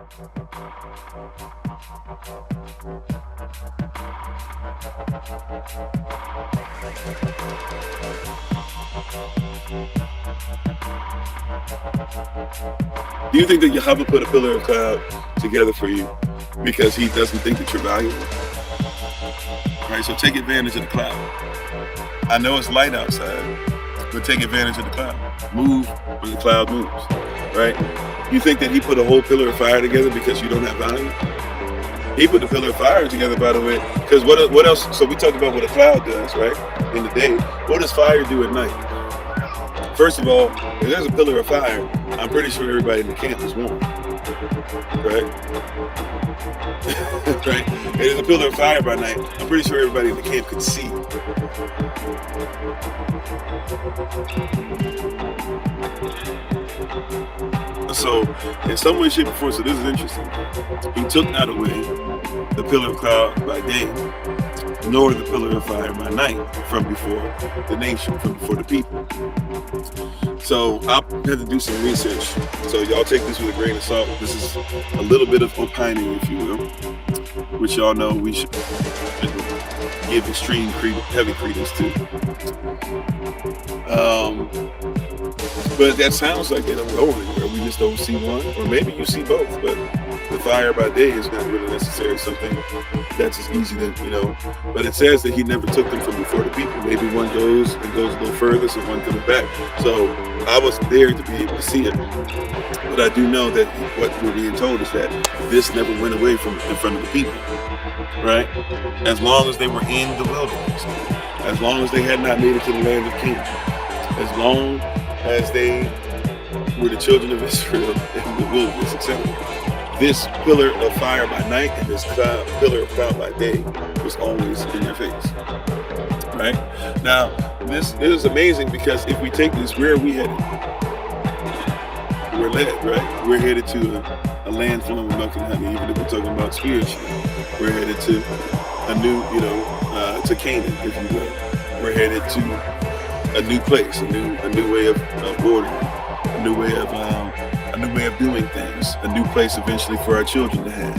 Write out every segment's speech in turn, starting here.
Do you think that Yahweh put a pillar of cloud together for you because he doesn't think that you're valuable? Right, so take advantage of the cloud. I know it's light outside, but take advantage of the cloud. Move when the cloud moves, right? You think that he put a whole pillar of fire together because you don't have value? He put the pillar of fire together, by the way, because what else? So we talked about what a cloud does, right, in the day. What does fire do at night? First of all, if there's a pillar of fire, I'm pretty sure everybody in the camp is warm, right? Right? If there's a pillar of fire by night, I'm pretty sure everybody in the camp could see. So, in some way, shape, or form, so this is interesting. He took not away the pillar of cloud by day, nor the pillar of fire by night from before the nation, from before the people. So I had to do some research. So y'all take this with a grain of salt. This is a little bit of opining, if you will, which y'all know we should give extreme heavy credence to. But that sounds like they don't go anywhere. We just don't see one, or maybe you see both. But the fire by day is not really necessarily something that's as easy to, But it says that he never took them from before the people. Maybe one goes a little further, so one comes back. So I wasn't there to be able to see it. But I do know that what we're being told is that this never went away from in front of the people, right? As long as they were in the wilderness, as long as they had not made it to the land of Canaan, as long as they were the children of Israel in the wilderness, etc. This pillar of fire by night and this pillar of cloud by day was always in your face, right? Now, this is amazing because if we take this, where are we headed? We're led, right? We're headed to a land flowing with milk and honey, even if we're talking about spiritually. We're headed to a new, to Canaan, if you will. We're headed to a new place, a new way of ordering, a new way of doing things, a new place eventually for our children to have,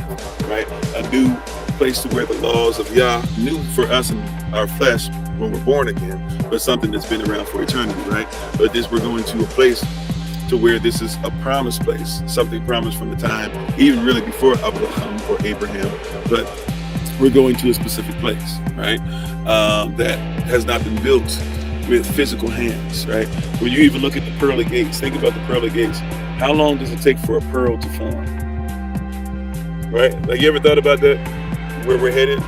right? A new place to where the laws of Yah, new for us and our flesh when we're born again, but something that's been around for eternity, right? But we're going to a place to where this is a promised place, something promised from the time, even really before Abraham, but we're going to a specific place, right? That has not been built with physical hands, right? When you even look at the pearly gates, think about the pearly gates. How long does it take for a pearl to form? Right? Like, you ever thought about that? Where we're headed?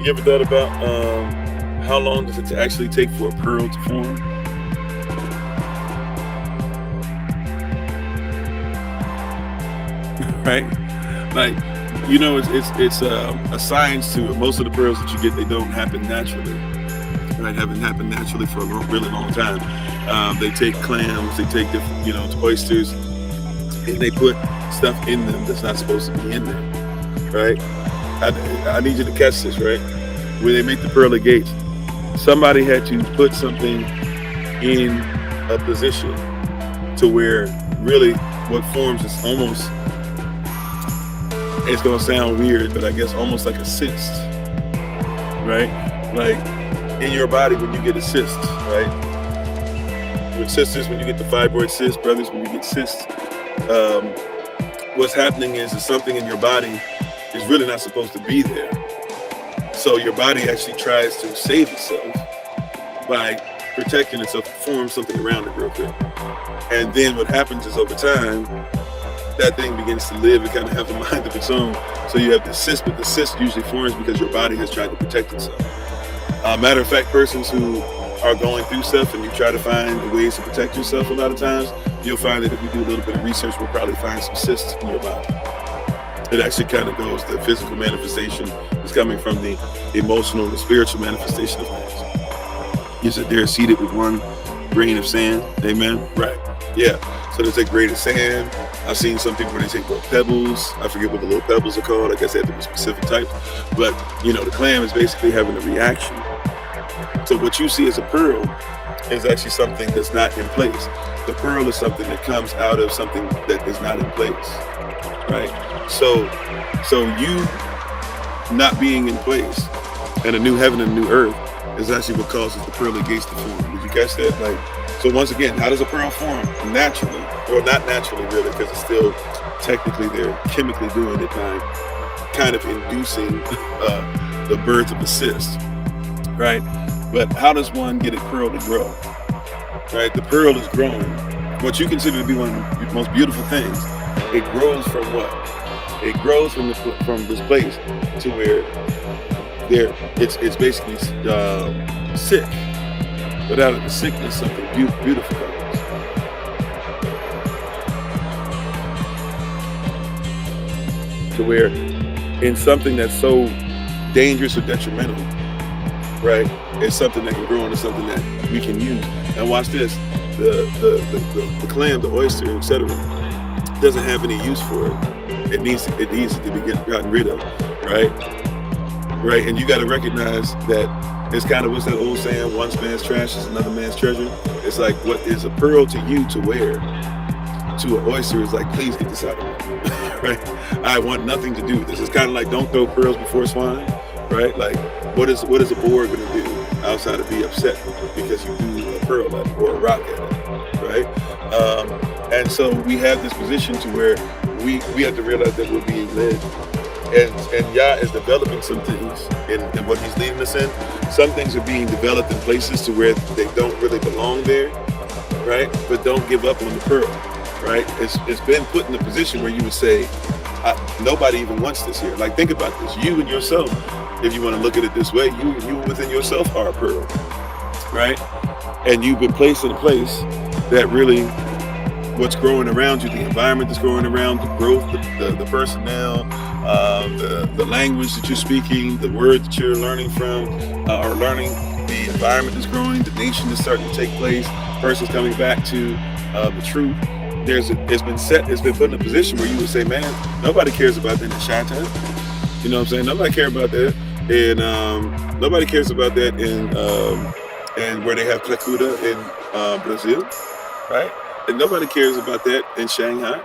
You ever thought about how long does it actually take for a pearl to form? Right? Like, it's a science to it. Most of the pearls that you get, they don't happen naturally. Right, haven't happened naturally for a really long time. They take clams, they take oysters, and they put stuff in them that's not supposed to be in them. Right? I need you to catch this, right? When they make the pearly gates, somebody had to put something in a position to where really what forms is almost, it's gonna sound weird, but I guess almost like a cyst, right? Like, in your body when you get a cyst, right? With sisters, when you get the fibroid cyst, brothers, when you get cysts, what's happening is something in your body is really not supposed to be there. So your body actually tries to save itself by protecting itself, form something around it real quick. And then what happens is over time, that thing begins to live and kind of have a mind of its own. So you have the cyst, but the cyst usually forms because your body has tried to protect itself. Matter of fact, persons who are going through stuff and you try to find ways to protect yourself, a lot of times, you'll find that if you do a little bit of research, we'll probably find some cysts in your body. It actually kind of goes, the physical manifestation is coming from the emotional and the spiritual manifestation of things. You said they're seated with one grain of sand. Amen? Right. Yeah. So they take grain of sand. I've seen some people where they take little pebbles. I forget what the little pebbles are called. I guess they have to be specific types. But, the clam is basically having a reaction. So what you see as a pearl is actually something that's not in place. The pearl is something that comes out of something that is not in place, right? So you not being in place and a new heaven and a new earth is actually what causes the pearly gates to form. Did you catch that? Like, so once again, how does a pearl form? Naturally, or not naturally, really, because it's still technically they're chemically doing it by kind of inducing the birth of a cyst, right? But how does one get a pearl to grow? Right, the pearl is growing. What you consider to be one of the most beautiful things, it grows from what? It grows from this place to where it's basically sick, but out of the sickness something beautiful comes. To where in something that's so dangerous or detrimental, right? It's something that can grow into something that we can use. And watch this: the clam, the oyster, etc., doesn't have any use for it. It needs to be gotten rid of, right? Right, and you got to recognize that it's kind of what's that old saying: one man's trash is another man's treasure. It's like what is a pearl to you to wear, to an oyster is like, please get this out of me, right? I want nothing to do with this. It's kind of like don't throw pearls before swine, right? Like what is a boar going to do outside of be upset because you do a pearl at it or a rock at it, right? And so we have this position to where we have to realize that we're being led. And Yah is developing some things in what he's leading us in. Some things are being developed in places to where they don't really belong there, right? But don't give up on the pearl, right? It's been put in a position where you would say, nobody even wants this here. Like, think about this. You and yourself, if you want to look at it this way, you within yourself are a pearl, right? And you've been placed in a place that really, what's growing around you, the environment that's growing around, the growth, the personnel, the language that you're speaking, the words that you're learning from, or learning, the environment that's growing, the nation is starting to take place, persons coming back to the truth. It's been put in a position where you would say, man, nobody cares about that in Chi-Town. You know what I'm saying? Nobody cares about that. And nobody cares about that in where they have Clacuda in Brazil, right? And nobody cares about that in Shanghai.